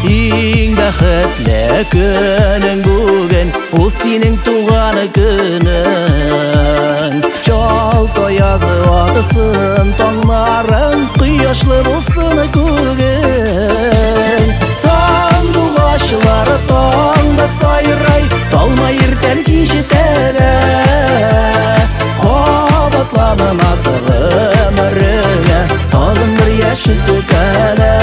Ең бақытлы күнің бүгін, ол сенің туған күнің. Жалтай азы атысын таңларың, құяшлы болсын көгің. Сандуғашылары таңда сайрай, талмай ертәл кешетәлі. Қабатланым асығы өміріңе, тағын бір яшы сөкәлі.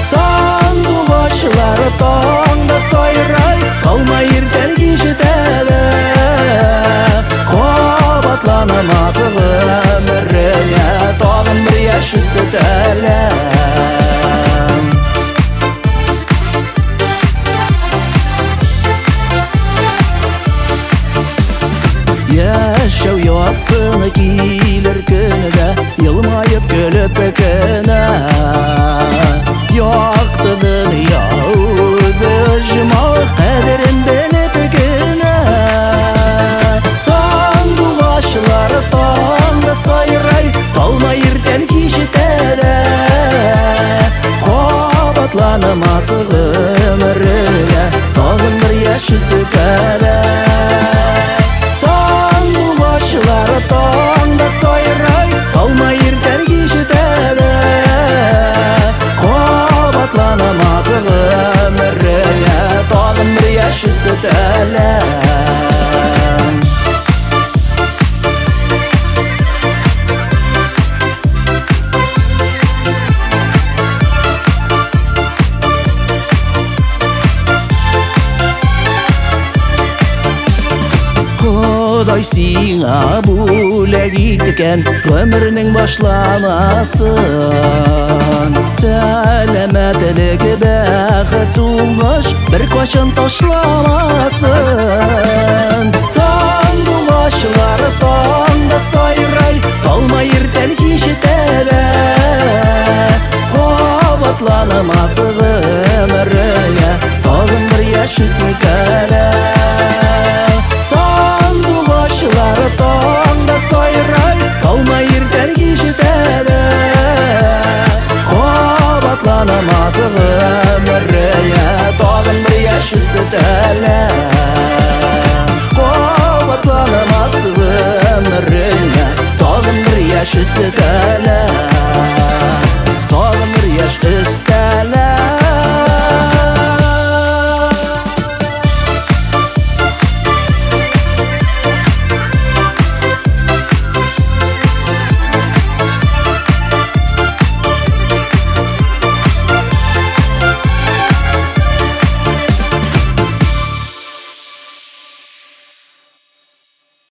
Сандуғашылары таңда сайрай, талмай ертәл кешетәлі. Қабатланым асығы өміріңе, тағын бір яшы сөкәлі. Яшәү ясыны килер көніде, елмайып көліп көні. Яқты дүния өзі жұмау, қадірін біліп көні. Сандуғашылары таңда сайрай, талмай ертәл кешетәлі. Қабатланым асығы өміріңе, тағын бір яшы сөкәлі. Сандуғашылары таңда сайрай, талмай ертәл кешетәлі. Қабатланым асығы өміріңе, тағын бір яшы сөкәлі. Құдай сиңа бүләк иткен өмірінің башламасын. Сәләмәтлігі бәхет туңғыш бір қашан ташламасын. Сандуғашылары таңда сайрай, талмай ертәл кешетәлі. Қабатланым асығы өміріңе, тағын бір яшы сөкәлі. Сандуғашылары таңда сайрай, талмай ертәл кешетәлі. Қабатланым асығы өміріңе, тағын бір яшы сөкәлі.